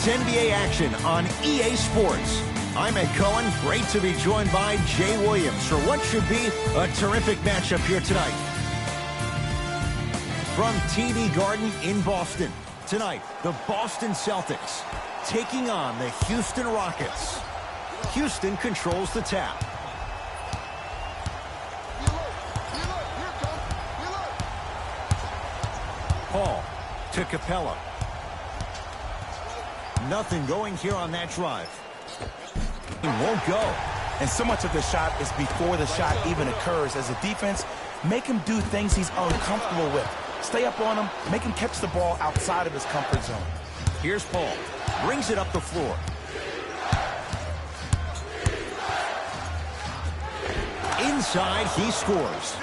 NBA action on EA Sports. I'm Ed Cohen. Great to be joined by Jay Williams for what should be a terrific matchup here tonight. From TD Garden in Boston, tonight, the Boston Celtics taking on the Houston Rockets. Houston controls the tap. Paul to Capella. Nothing going here on that drive. He won't go. And so much of the shot is before the shot even occurs. As a defense, make him do things he's uncomfortable with. Stay up on him, make him catch the ball outside of his comfort zone. Here's Paul. Brings it up the floor. Inside, he scores.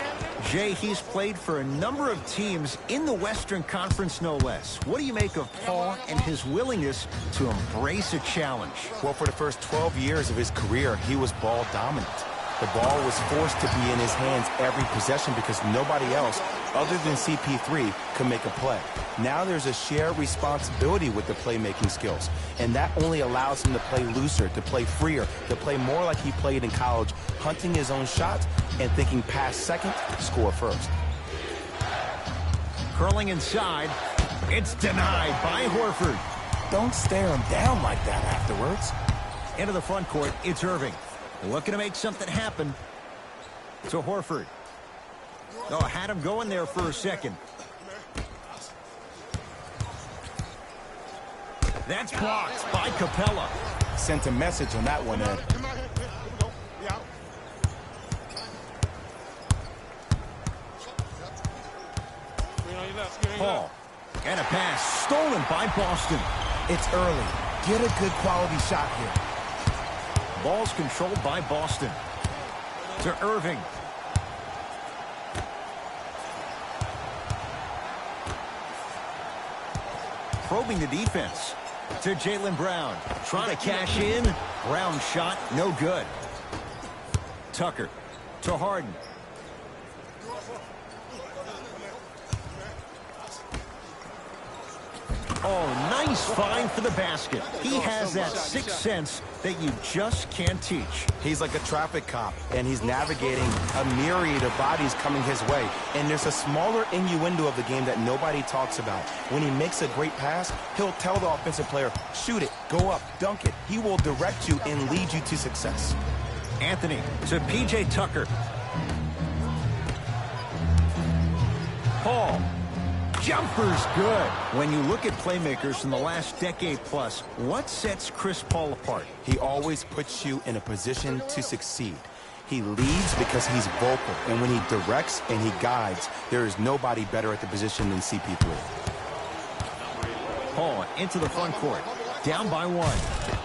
Jay, he's played for a number of teams in the Western Conference, no less. What do you make of Paul and his willingness to embrace a challenge? Well, for the first 12 years of his career, he was ball dominant. The ball was forced to be in his hands every possession because nobody else, other than CP3, could make a play. Now there's a shared responsibility with the playmaking skills, and that only allows him to play looser, to play freer, to play more like he played in college, hunting his own shots and thinking pass second, score first. Curling inside. It's denied by Horford. Don't stare him down like that afterwards. Into the front court, it's Irving. Looking to make something happen. To Horford. Oh, had him going there for a second. That's blocked by Capella. Sent a message on that one, Ed. Paul. And a pass stolen by Boston. It's early. Get a good quality shot here. Ball's controlled by Boston. To Irving. Probing the defense. To Jaylen Brown. Trying to cash in. Brown shot, no good. Tucker. To Harden. Oh, nice find for the basket. He has that sixth sense that you just can't teach. He's like a traffic cop, and he's navigating a myriad of bodies coming his way. And there's a smaller innuendo of the game that nobody talks about. When he makes a great pass, he'll tell the offensive player, shoot it, go up, dunk it. He will direct you and lead you to success. Anthony to P.J. Tucker. Paul. Jumper's good. When you look at playmakers in the last decade plus, what sets Chris Paul apart? He always puts you in a position to succeed. He leads because he's vocal, and when he directs and he guides, there is nobody better at the position than CP3. Paul into the front court. Down by one.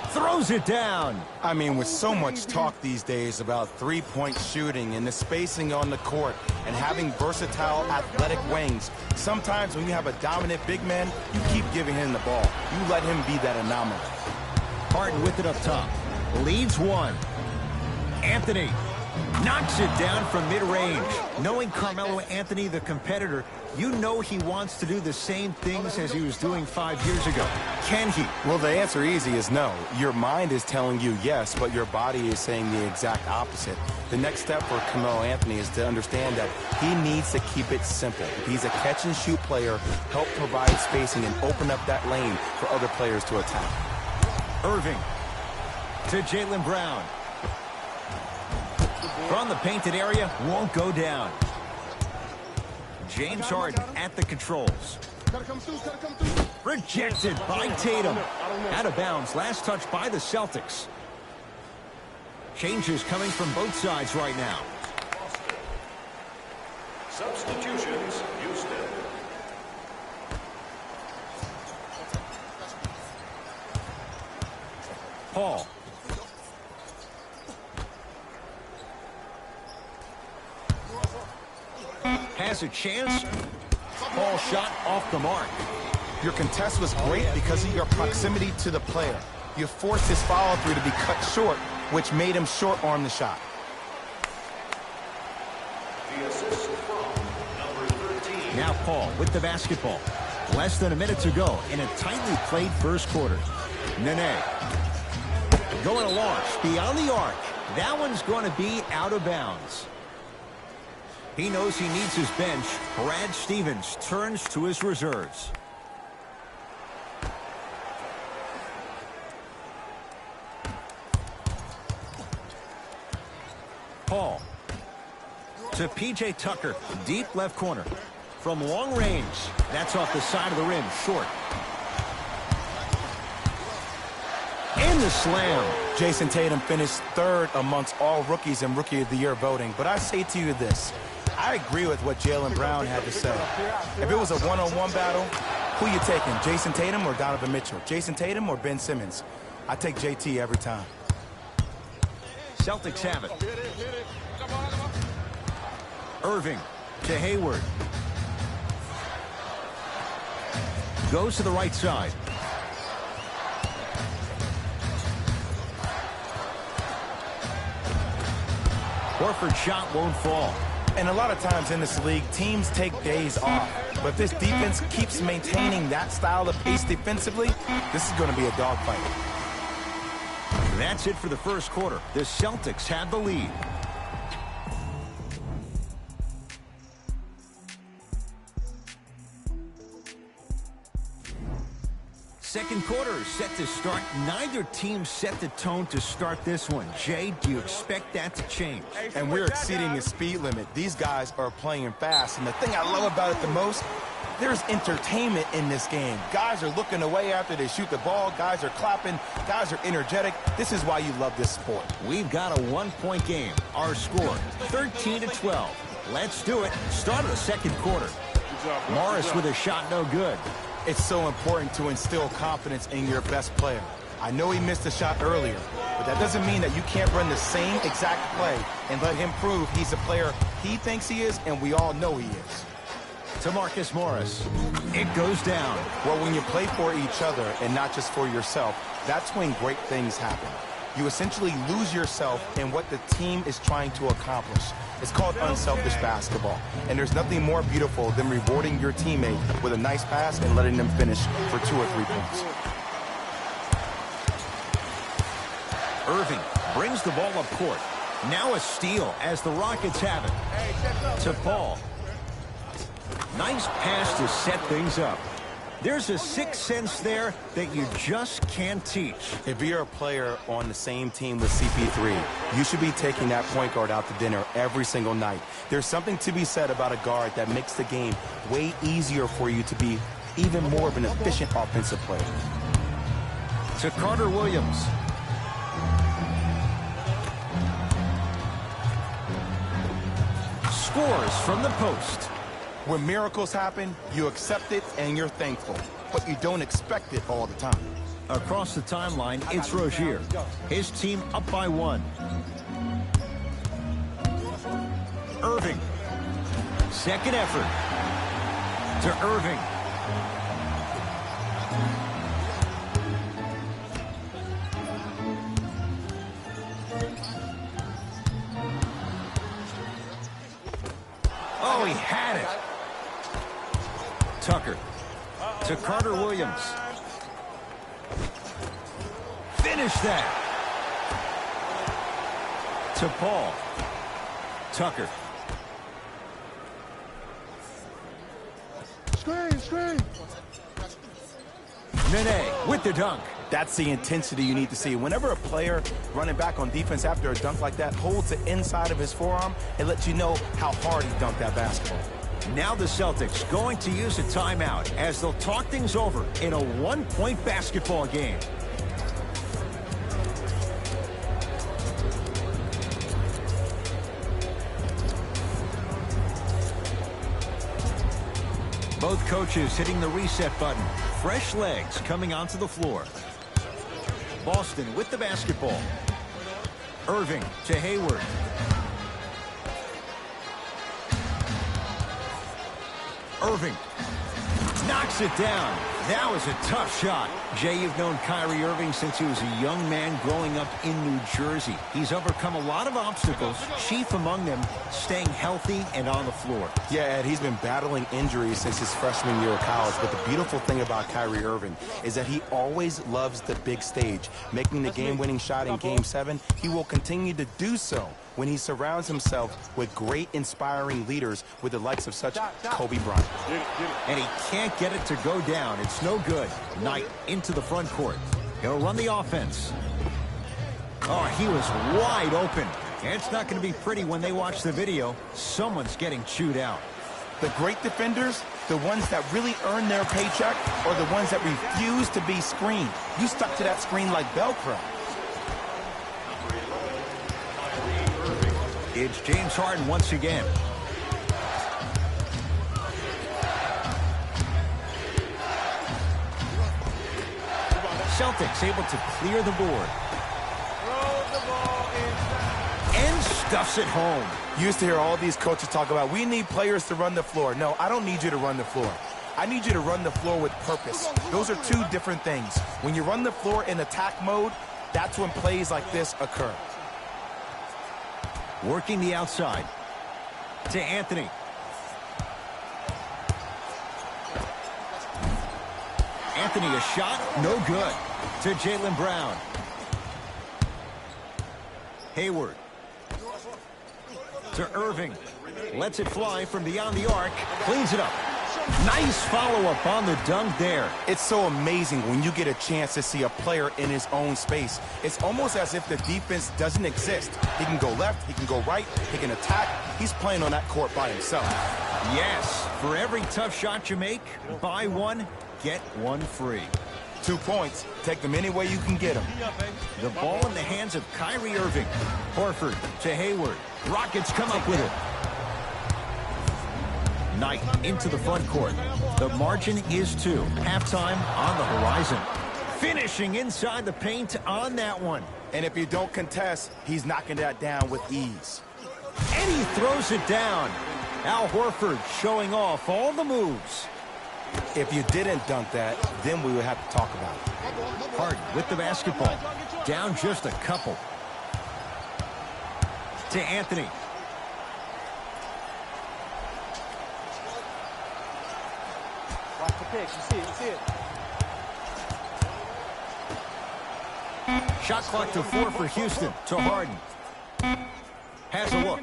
Throws it down. I mean, with so much talk these days about three-point shooting and the spacing on the court and having versatile athletic wings, sometimes when you have a dominant big man, you keep giving him the ball. You let him be that anomaly. Harden with it up top. Leads one. Anthony knocks it down from mid-range. Knowing Carmelo Anthony, the competitor, you know he wants to do the same things as he was doing 5 years ago. Can he? Well, the answer easy is no. Your mind is telling you yes, but your body is saying the exact opposite. The next step for Carmelo Anthony is to understand that he needs to keep it simple. If he's a catch-and-shoot player, help provide spacing and open up that lane for other players to attack. Irving to Jaylen Brown. From the painted area, won't go down. James Harden at the controls. Rejected by Tatum. Out of bounds. Last touch by the Celtics. Changes coming from both sides right now. Substitutions, Houston. Paul. Has a chance. Paul shot off the mark. Your contest was great because of your proximity to the player. You forced his follow-through to be cut short, which made him short-arm the shot. The assist from number 13. Now Paul with the basketball. Less than a minute to go in a tightly played first quarter. Nene. Going to launch beyond the arc. That one's going to be out of bounds. He knows he needs his bench. Brad Stevens turns to his reserves. Paul. To P.J. Tucker. Deep left corner. From long range. That's off the side of the rim. Short. And the slam. Jason Tatum finished third amongst all rookies in Rookie of the Year voting. But I say to you this. I agree with what Jaylen Brown had to say. If it was a one-on-one battle, who you taking? Jason Tatum or Donovan Mitchell? Jason Tatum or Ben Simmons? I take JT every time. Celtics have it. Irving to Hayward. Goes to the right side. Horford's shot won't fall. And a lot of times in this league, teams take days off. But if this defense keeps maintaining that style of pace defensively, this is going to be a dogfight. That's it for the first quarter. The Celtics have the lead. Second quarter is set to start. Neither team set the tone to start this one. Jay, do you expect that to change? And we're exceeding the speed limit. These guys are playing fast. And the thing I love about it the most, there's entertainment in this game. Guys are looking away after they shoot the ball. Guys are clapping. Guys are energetic. This is why you love this sport. We've got a one-point game. Our score, 13-12. Let's do it. Start of the second quarter. Morris with a shot no good. It's so important to instill confidence in your best player. I know he missed a shot earlier, but that doesn't mean that you can't run the same exact play and let him prove he's a player he thinks he is, and we all know he is. To Marcus Morris. It goes down. Well, when you play for each other and not just for yourself, that's when great things happen. You essentially lose yourself in what the team is trying to accomplish. It's called unselfish basketball. And there's nothing more beautiful than rewarding your teammate with a nice pass and letting them finish for 2 or 3 points. Irving brings the ball up court. Now a steal as the Rockets have it. To Paul. Nice pass to set things up. There's a sixth sense there that you just can't teach. If you're a player on the same team with CP3, you should be taking that point guard out to dinner every single night. There's something to be said about a guard that makes the game way easier for you to be even more of an efficient offensive player. To Carter Williams. Scores from the post. When miracles happen, you accept it and you're thankful, but you don't expect it all the time. Across the timeline, it's Rozier. His team up by 1. Irving. Second effort. To Irving. Oh, he had it. Tucker to Carter Williams. Finish that. To Paul. Tucker. Screen. Nene with the dunk. That's the intensity you need to see. Whenever a player running back on defense after a dunk like that holds the inside of his forearm, it lets you know how hard he dunked that basketball. Now the Celtics going to use a timeout as they'll talk things over in a one-point basketball game. Both coaches hitting the reset button. Fresh legs coming onto the floor. Boston with the basketball. Irving to Hayward. Irving knocks it down. That was a tough shot. Jay, you've known Kyrie Irving since he was a young man growing up in New Jersey. He's overcome a lot of obstacles, chief among them staying healthy and on the floor. Yeah, Ed, he's been battling injuries since his freshman year of college, but the beautiful thing about Kyrie Irving is that he always loves the big stage. Making the game-winning shot in Game 7, he will continue to do so when he surrounds himself with great, inspiring leaders with the likes of such Kobe Bryant. And he can't get it to go down. It's no good. Knight into the front court. He'll run the offense. Oh, he was wide open. And it's not going to be pretty when they watch the video. Someone's getting chewed out. The great defenders, the ones that really earn their paycheck, or the ones that refuse to be screened. You stuck to that screen like Velcro. It's James Harden once again. Celtics able to clear the board. And stuffs it home. You used to hear all these coaches talk about, we need players to run the floor. No, I don't need you to run the floor. I need you to run the floor with purpose. Those are two different things. When you run the floor in attack mode, that's when plays like this occur. Working the outside to Anthony. Anthony, a shot, no good. To Jaylen Brown. Hayward. To Irving. Lets it fly from beyond the arc. Cleans it up. Nice follow-up on the dunk there. It's so amazing when you get a chance to see a player in his own space. It's almost as if the defense doesn't exist. He can go left, he can go right, he can attack. He's playing on that court by himself. Yes, for every tough shot you make, buy one, get one free. 2 points. Take them any way you can get them. The ball in the hands of Kyrie Irving. Horford to Hayward. Rockets come up with it. Knight into the front court. The margin is 2. Halftime on the horizon. Finishing inside the paint on that one. And if you don't contest, he's knocking that down with ease. And he throws it down. Al Horford showing off all the moves. If you didn't dunk that, then we would have to talk about it. Harden with the basketball. Down just a couple. To Anthony. Watch the pick. You see it. You see it. Shot clock to 4 for Houston. To Harden. Has a look.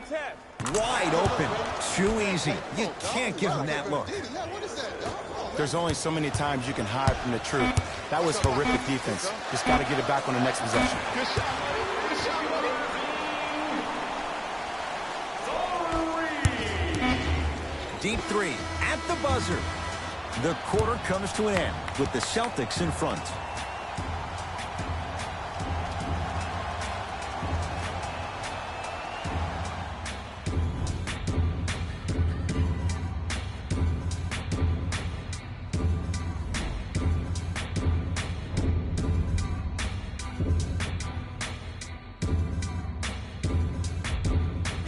Wide open. Too easy. You can't give him that look. There's only so many times you can hide from the truth. That was horrific defense. Just got to get it back on the next possession. Deep 3 at the buzzer. The quarter comes to an end with the Celtics in front.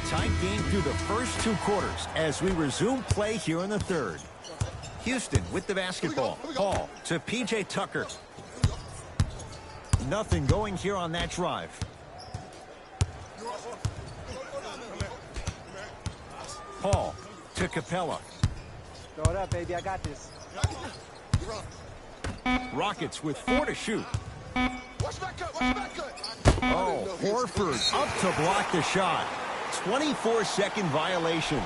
Tight game through the first 2 quarters as we resume play here in the third. Houston with the basketball. Paul to P.J. Tucker. Nothing going here on that drive. Paul to Capella. Throw it up, baby. I got this. Rockets with 4 to shoot. Oh, Horford up to block the shot. 24-second violation.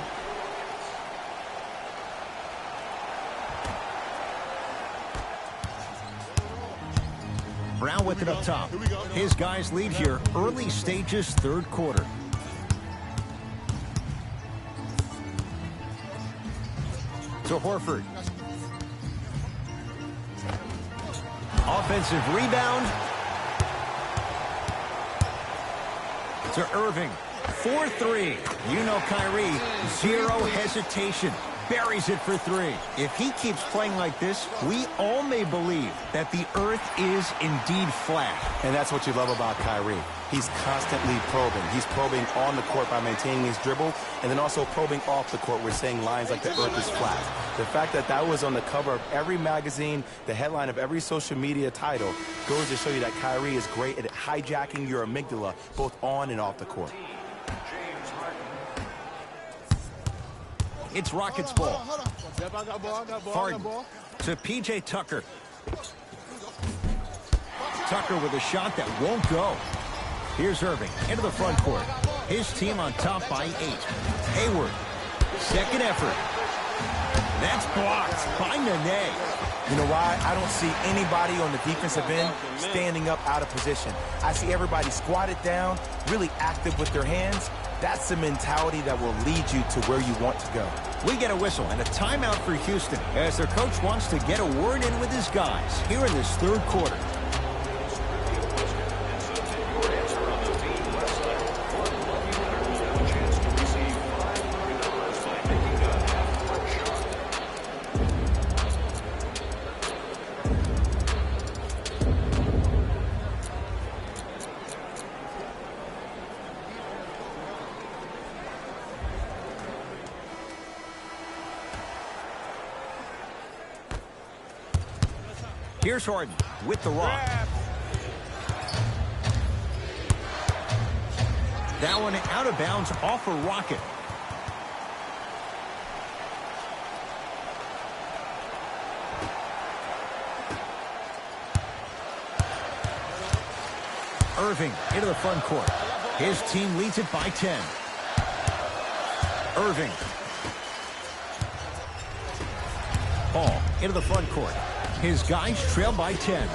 Brown with it up top. His guys lead here, early stages, third quarter. To Horford. Offensive rebound. To Irving. 4-3. You know Kyrie, zero hesitation. buries it for three. If he keeps playing like this, we all may believe that the earth is indeed flat. And that's what you love about Kyrie. He's constantly probing. He's probing on the court by maintaining his dribble, and then also probing off the court. We're saying lines like the earth is flat. The fact that that was on the cover of every magazine, the headline of every social media title, goes to show you that Kyrie is great at hijacking your amygdala, both on and off the court. It's Rockets ball. Harden to P.J. Tucker. Tucker with a shot that won't go. Here's Irving into the front court. His team on top by 8. Hayward, second effort. That's blocked by Nene. You know why? I don't see anybody on the defensive end standing up out of position. I see everybody squatted down, really active with their hands. That's the mentality that will lead you to where you want to go. We get a whistle and a timeout for Houston as their coach wants to get a word in with his guys here in this third quarter. Here's Harden with the rock. That one out of bounds off a rocket. Irving into the front court. His team leads it by 10. Irving. Paul into the front court. His guys trail by 10.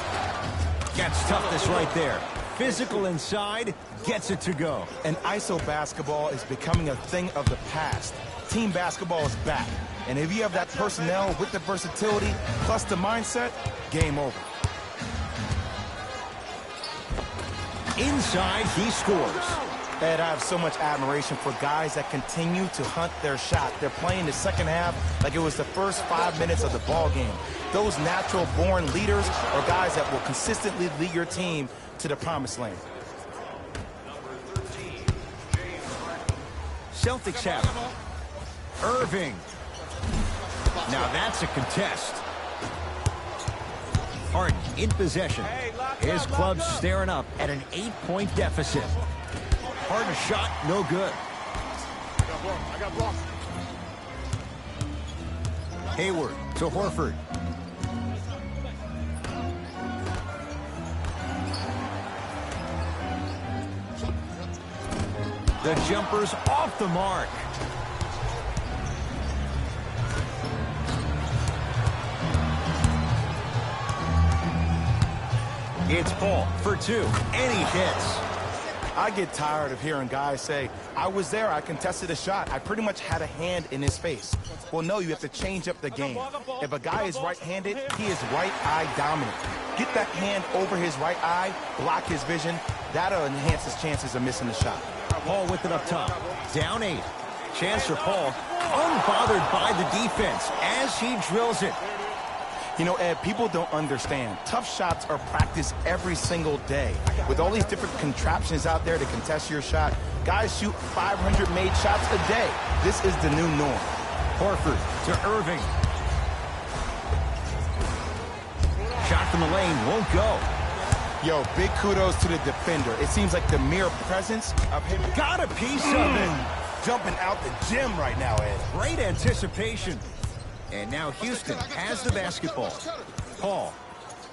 Gets toughness right there. Physical inside, gets it to go. And ISO basketball is becoming a thing of the past. Team basketball is back. And if you have that personnel with the versatility plus the mindset, game over. Inside, he scores. Ed, I have so much admiration for guys that continue to hunt their shot. They're playing the second half like it was the first 5 minutes of the ball game. Those natural-born leaders are guys that will consistently lead your team to the promised land. Celtics have it. Irving. Now that's a contest. Harden in possession. His club's staring up at an 8-point deficit. Harden shot, no good. I got blocked. Hayward to Horford. The jumper's off the mark. It's Paul for 2, and he hits. I get tired of hearing guys say, I was there, I contested a shot, I pretty much had a hand in his face. Well, no, you have to change up the game. If a guy is right-handed, he is right-eye dominant. Get that hand over his right eye, block his vision. That'll enhance his chances of missing the shot. Paul with it up top. Down 8. Chance for Paul, unbothered by the defense as he drills it. You know, Ed, people don't understand. Tough shots are practiced every single day. With all these different contraptions out there to contest your shot, guys shoot 500 made shots a day. This is the new norm. Horford to Irving. Shot from the lane won't go. Yo, big kudos to the defender. It seems like the mere presence of him Got a piece of it. jumping out the gym right now, Ed. Great anticipation. And now Houston has the basketball. Paul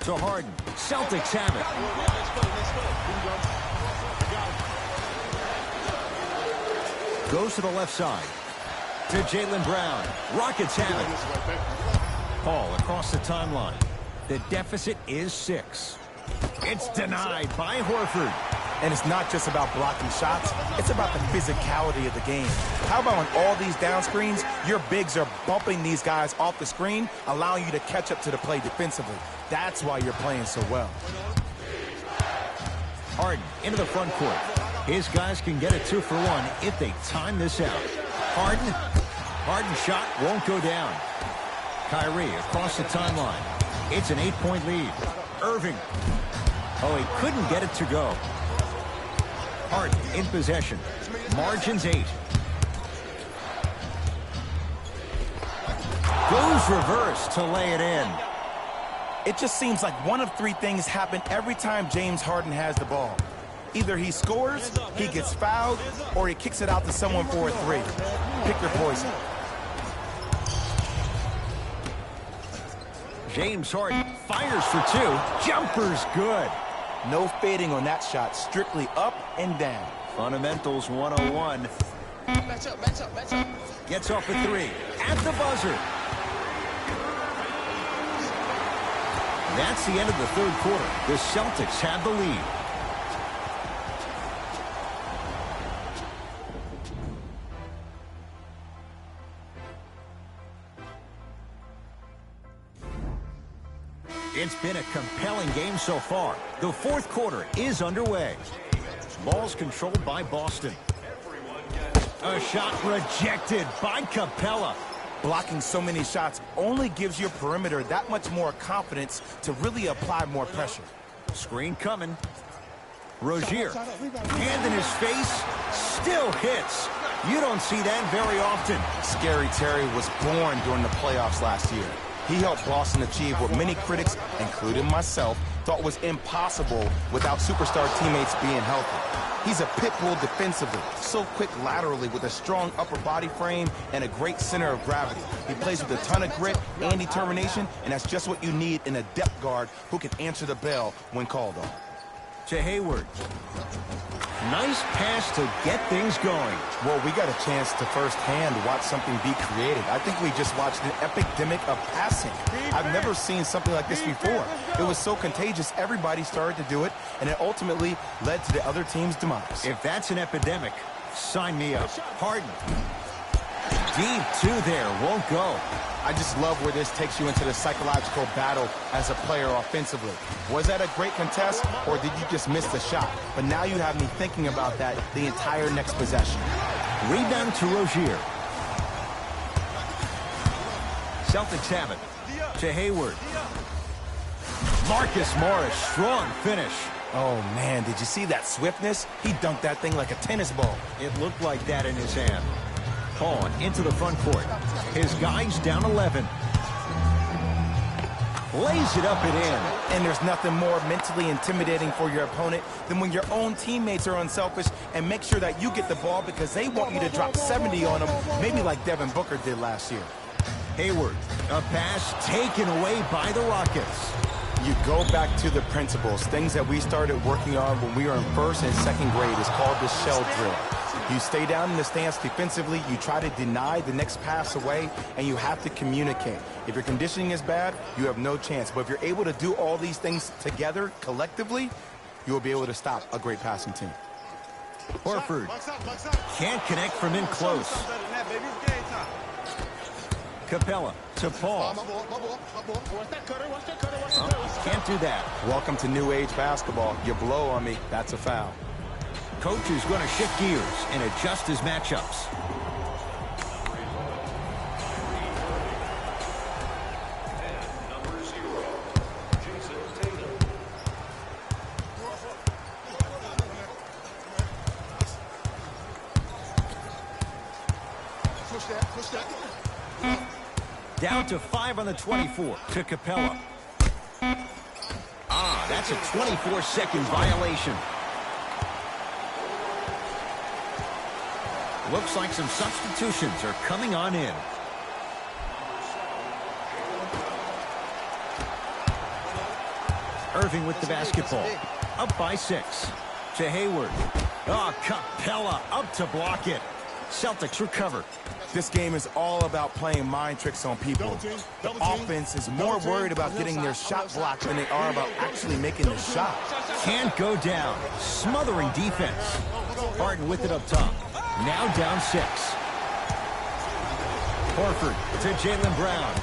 to Harden. Celtics have it. Goes to the left side. To Jaylen Brown. Rockets have it. Paul across the timeline. The deficit is 6. It's denied by Horford. And it's not just about blocking shots, it's about the physicality of the game. How about on all these down screens, your bigs are bumping these guys off the screen, allowing you to catch up to the play defensively. That's why you're playing so well. Harden into the front court. His guys can get a 2-for-1 if they time this out. Harden Harden's shot won't go down. Kyrie across the timeline. It's an 8-point lead. Irving. Oh, he couldn't get it to go. Harden in possession. Margins 8. Goes reverse to lay it in. It just seems like one of three things happen every time James Harden has the ball. Either he scores, he gets fouled, or he kicks it out to someone for a three. Pick your poison. James Harden fires for 2. Jumper's good. No fading on that shot, strictly up and down. Fundamentals 101. Match up. Gets off a 3. At the buzzer. That's the end of the third quarter. The Celtics have the lead. It's been a compelling game so far. The fourth quarter is underway. Ball's controlled by Boston. A shot rejected by Capella. Blocking so many shots only gives your perimeter that much more confidence to really apply more pressure. Screen coming. Rozier. Hand in his face. Still hits. You don't see that very often. Scary Terry was born during the playoffs last year. He helped Boston achieve what many critics, including myself, thought was impossible without superstar teammates being healthy. He's a pit bull defensively, so quick laterally with a strong upper body frame and a great center of gravity. He plays with a ton of grit and determination, and that's just what you need in a depth guard who can answer the bell when called on. To Hayward. Nice pass to get things going. Well, we got a chance to firsthand watch something be created. I think we just watched an epidemic of passing. I've never seen something like this before. It was so contagious, everybody started to do it, and it ultimately led to the other team's demise. If that's an epidemic, sign me up. Harden. Deep 2 there, won't go. I just love where this takes you into the psychological battle as a player offensively. Was that a great contest, or did you just miss the shot? But now you have me thinking about that the entire next possession. Rebound to Rozier. Celtics have it. To Hayward. Marcus Morris, strong finish. Oh, man, did you see that swiftness? He dunked that thing like a tennis ball. It looked like that in his hand. Paul into the front court. His guy's down 11. Lays it up and in. And there's nothing more mentally intimidating for your opponent than when your own teammates are unselfish and make sure that you get the ball because they want you to drop 70 on them, maybe like Devin Booker did last year. Hayward, a pass taken away by the Rockets. You go back to the principles, things that we started working on when we were in first and second grade. Is called the shell drill. You stay down in the stance defensively, you try to deny the next pass away, and you have to communicate. If your conditioning is bad, you have no chance. But if you're able to do all these things together, collectively, you will be able to stop a great passing team. Horford can't connect from in close. Capella to Paul. Can't do that. Welcome to new age basketball. You blow on me, that's a foul. Coach is going to shift gears and adjust his matchups. Down to 5 on the 24 to Capella. That's a 24-second violation. Looks like some substitutions are coming on in. Irving with the basketball. Up by 6. To Hayward. Capella up to block it. Celtics recover. This game is all about playing mind tricks on people. The offense is more worried about getting their shot blocked than they are about actually making the shot. Can't go down. Smothering defense. Harden with it up top. Now down 6. Horford to Jaylen Brown.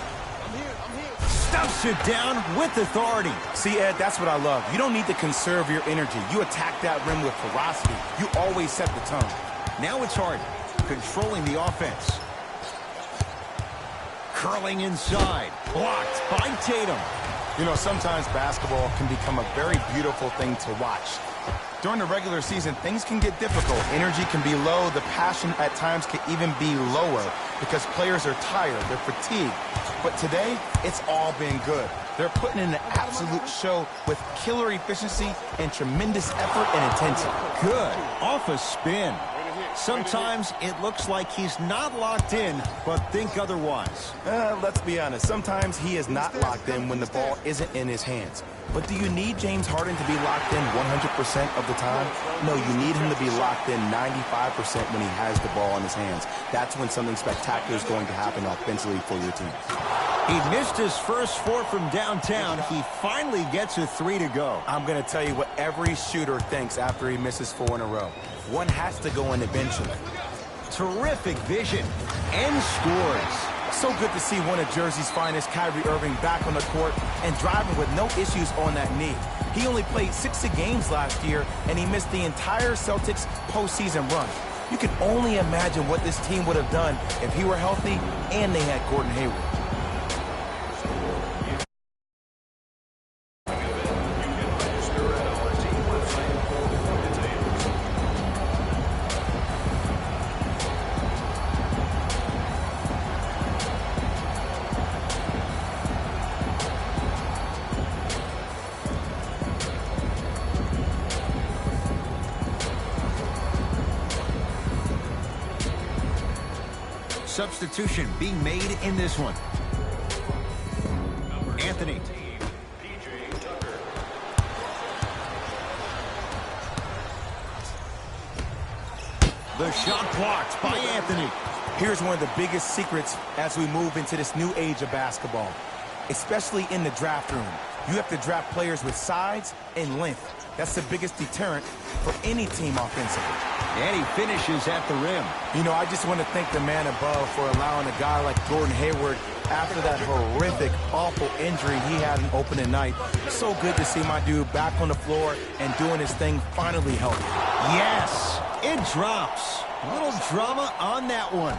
Stuffs it down with authority. See, Ed, that's what I love. You don't need to conserve your energy. You attack that rim with ferocity. You always set the tone. Now it's Harden controlling the offense. Curling inside. Blocked by Tatum. You know, sometimes basketball can become a very beautiful thing to watch. During the regular season, things can get difficult. Energy can be low. The passion at times can even be lower because players are tired. They're fatigued. But today, it's all been good. They're putting in an absolute show with killer efficiency and tremendous effort and intensity. Good. Off a spin. Sometimes it looks like he's not locked in, but think otherwise. Let's be honest. Sometimes he is not locked in when the ball isn't in his hands. But do you need James Harden to be locked in 100% of the time? No, you need him to be locked in 95% when he has the ball in his hands. That's when something spectacular is going to happen offensively for your team. He missed his first 4 from downtown. He finally gets a 3 to go. I'm going to tell you what every shooter thinks after he misses 4 in a row. One has to go in eventually. Terrific vision. And scores. So good to see one of Jersey's finest, Kyrie Irving, back on the court and driving with no issues on that knee. He only played 60 games last year, and he missed the entire Celtics postseason run. You can only imagine what this team would have done if he were healthy and they had Gordon Hayward. Substitution being made in this one. Anthony. The shot blocked by Anthony. Here's one of the biggest secrets as we move into this new age of basketball, especially in the draft room. You have to draft players with size and length. That's the biggest deterrent for any team offensively. And he finishes at the rim. You know, I just want to thank the man above for allowing a guy like Gordon Hayward, after that horrific, awful injury he had in opening night. So good to see my dude back on the floor and doing his thing, finally healthy. Yes, it drops. A little drama on that one.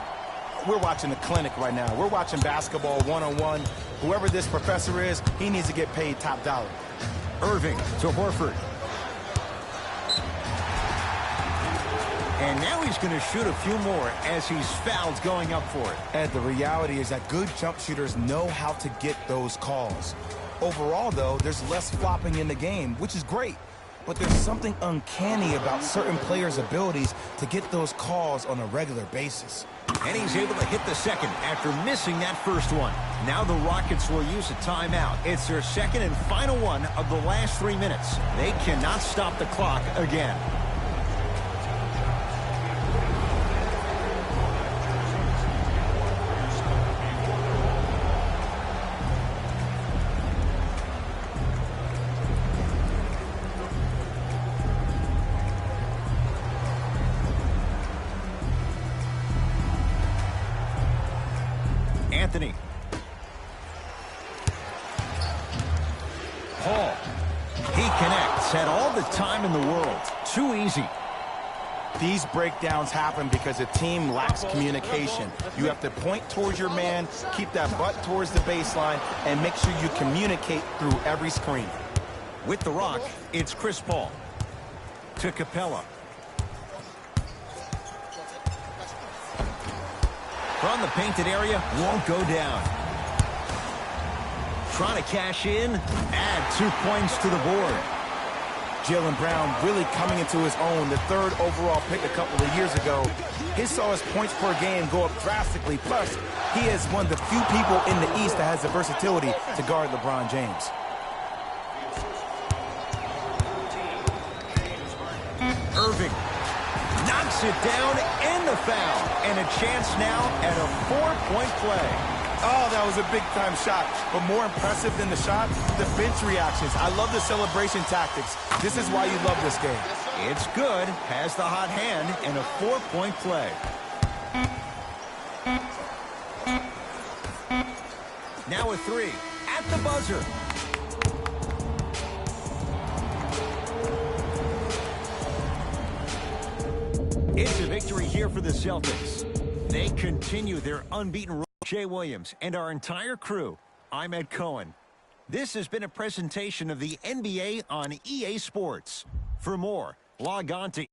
We're watching a clinic right now. We're watching basketball one-on-one. Whoever this professor is, he needs to get paid top dollar. Irving to Horford. And now he's going to shoot a few more as he's fouled going up for it. And the reality is that good jump shooters know how to get those calls. Overall, though, there's less flopping in the game, which is great. But there's something uncanny about certain players' abilities to get those calls on a regular basis. And he's able to hit the second after missing that first one. Now the Rockets will use a timeout. It's their second and final one of the last 3 minutes. They cannot stop the clock again. Anthony. Paul. He connects. Had all the time in the world. Too easy. These breakdowns happen because the team lacks communication. You have to point towards your man, keep that butt towards the baseline, and make sure you communicate through every screen. With the rock, it's Chris Paul. To Capella. From the painted area, won't go down. Trying to cash in, add 2 points to the board. Jaylen Brown really coming into his own, the third overall pick a couple of years ago. He saw his points per game go up drastically. Plus, he is one of the few people in the East that has the versatility to guard LeBron James. Irving knocks it down and the foul. And a chance now at a 4-point play. Oh, that was a big-time shot. But more impressive than the shot, the bench reactions. I love the celebration tactics. This is why you love this game. It's good. Has the hot hand and a 4-point play. Now a 3 at the buzzer. It's a victory here for the Celtics. They continue their unbeaten run. Jay Williams and our entire crew, I'm Ed Cohen. This has been a presentation of the NBA on EA Sports. For more, log on to